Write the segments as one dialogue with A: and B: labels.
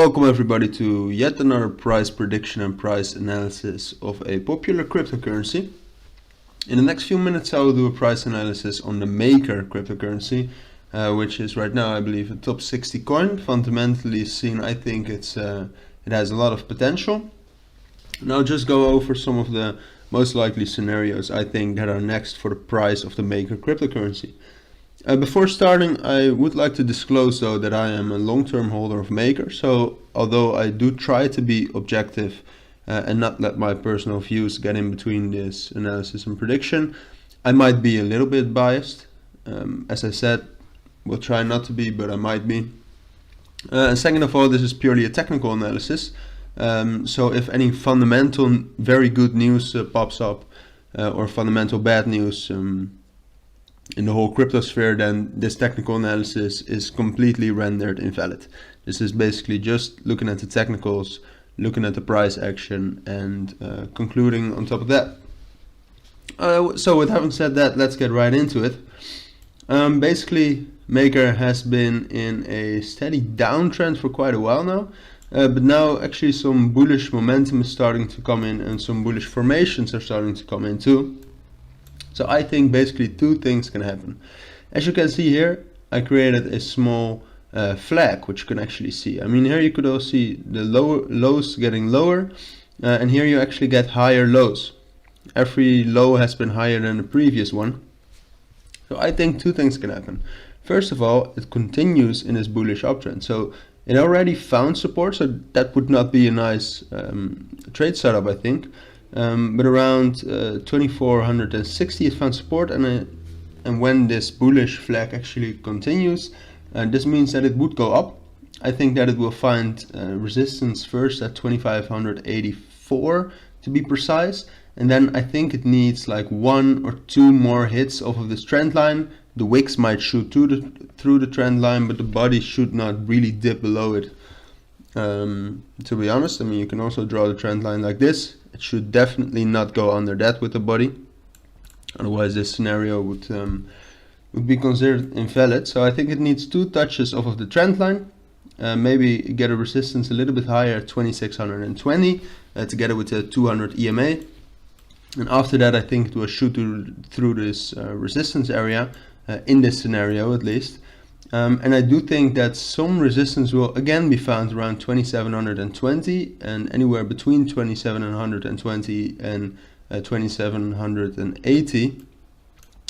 A: Welcome everybody to yet another price prediction and price analysis of a popular cryptocurrency. In the next few minutes I will do a price analysis on the MKR cryptocurrency, which is right now I believe a top 60 coin. Fundamentally seen, I think it has a lot of potential. And I'll just go over some of the most likely scenarios I think that are next for the price of the MKR cryptocurrency. Before starting, I would like to disclose though that I am a long-term holder of MKR, so although I do try to be objective and not let my personal views get in between this analysis and prediction, I might be a little bit biased. As I said, we'll try not to be, but I might be. And second of all, this is purely a technical analysis, so if any fundamental very good news pops up or fundamental bad news in the whole crypto sphere, then this technical analysis is completely rendered invalid. This is basically just looking at the technicals, looking at the price action, and concluding on top of that. So with having said that, let's get right into it. Basically, MKR has been in a steady downtrend for quite a while now, but now actually some bullish momentum is starting to come in and some bullish formations are starting to come in too. So I think basically two things can happen. As you can see here, I created a small flag, which you can actually see. I mean, here you could also see the lows getting lower, and here you actually get higher lows. Every low has been higher than the previous one. So I think two things can happen. First of all, it continues in this bullish uptrend. So it already found support, so that would not be a nice trade setup, I think. But around 2460 it found support, and when this bullish flag actually continues, this means that it would go up. I think that it will find resistance first at 2584 to be precise, and then I think it needs like one or two more hits off of this trend line. The wicks might shoot through the trend line, but the body should not really dip below it. To be honest, I mean, you can also draw the trend line like this. It should definitely not go under that with the body, otherwise this scenario would be considered invalid. So I think it needs two touches off of the trend line, maybe get a resistance a little bit higher at 2620 together with the 200 EMA, and after that I think it will shoot through this resistance area in this scenario at least. And I do think that some resistance will again be found around 2720 and anywhere between 2720 and 2780.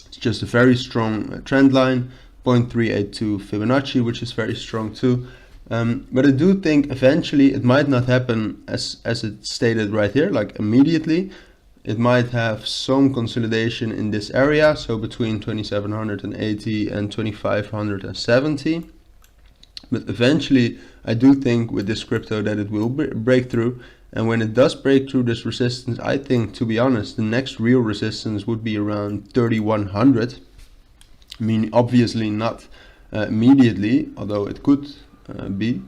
A: It's just a very strong trend line, 0.382 Fibonacci, which is very strong too. But I do think eventually it might not happen as it's stated right here, like immediately. It might have some consolidation in this area, so between 2780 and 2570. But eventually, I do think with this crypto that it will break through. And when it does break through this resistance, I think, to be honest, the next real resistance would be around 3100. I mean, obviously not immediately, although it could be.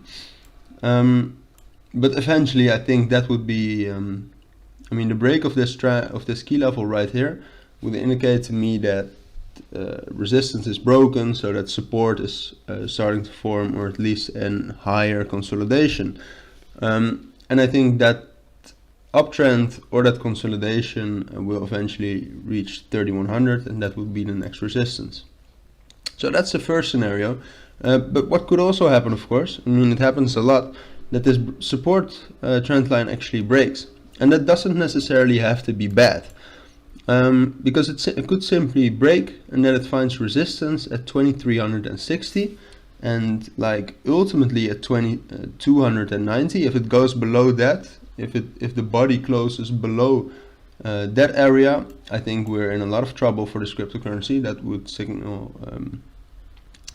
A: But eventually, I think that would be. I mean, the break of this key level right here would indicate to me that resistance is broken, so that support is starting to form, or at least a higher consolidation. And I think that uptrend or that consolidation will eventually reach 3100, and that would be the next resistance. So that's the first scenario. But what could also happen, of course, I mean, it happens a lot, that this support trend line actually breaks. And that doesn't necessarily have to be bad, because it could simply break and then it finds resistance at 2360 and like ultimately at 2290. If it goes below that, if the body closes below that area, I think we're in a lot of trouble for this cryptocurrency. That would signal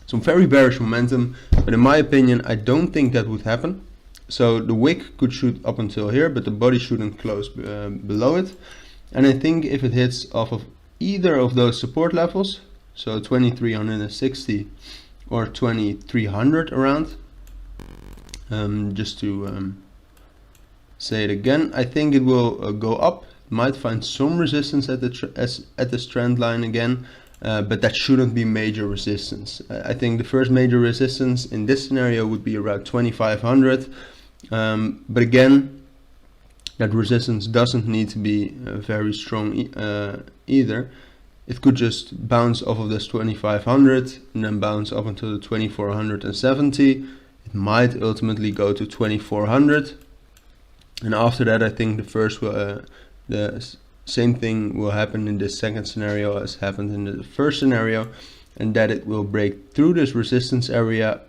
A: some very bearish momentum, but in my opinion I don't think that would happen. So the wick could shoot up until here, but the body shouldn't close below it. And I think if it hits off of either of those support levels, so 2360 or 2300 around, just to say it again, I think it will go up. It might find some resistance at this trend line again, but that shouldn't be major resistance. I think the first major resistance in this scenario would be around 2500. But again, that resistance doesn't need to be very strong either. It could just bounce off of this 2500 and then bounce up until the 2470. It might ultimately go to 2400, and after that I think the same thing will happen in this second scenario as happened in the first scenario, and that it will break through this resistance area,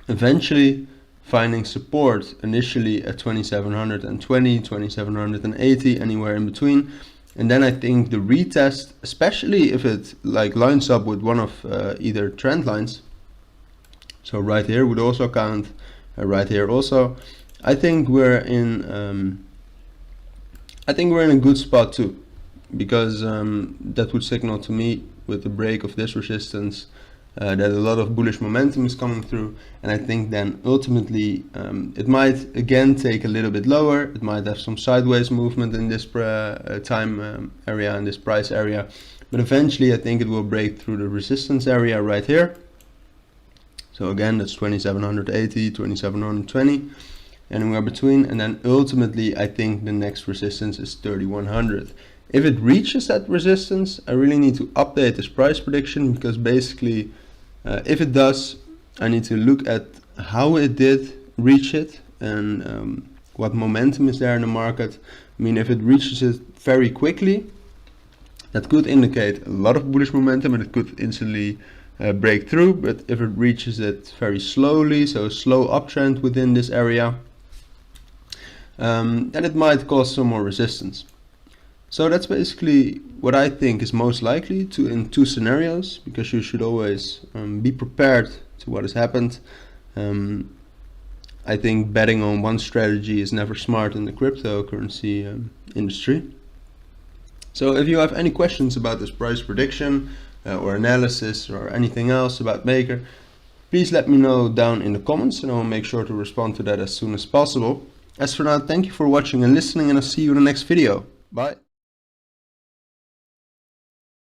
A: eventually finding support initially at 2720, 2780, anywhere in between. And then I think the retest, especially if it like lines up with one of either trend lines, so right here would also count, right here also, I think we're in a good spot too, because that would signal to me with the break of this resistance that a lot of bullish momentum is coming through. And I think then ultimately it might again take a little bit lower. It might have some sideways movement in this time area, in this price area, but eventually I think it will break through the resistance area right here. So again, that's 2780, 2720, anywhere between, and then ultimately I think the next resistance is 3100. If it reaches that resistance, I really need to update this price prediction, because basically if it does, I need to look at how it did reach it and what momentum is there in the market. I mean, if it reaches it very quickly, that could indicate a lot of bullish momentum and it could instantly break through. But if it reaches it very slowly, so a slow uptrend within this area, then it might cause some more resistance. So that's basically what I think is most likely in two scenarios, because you should always be prepared to what has happened. I think betting on one strategy is never smart in the cryptocurrency industry. So if you have any questions about this price prediction or analysis or anything else about Maker, please let me know down in the comments and I will make sure to respond to that as soon as possible. As for now, thank you for watching and listening, and I'll see you in the next video. Bye.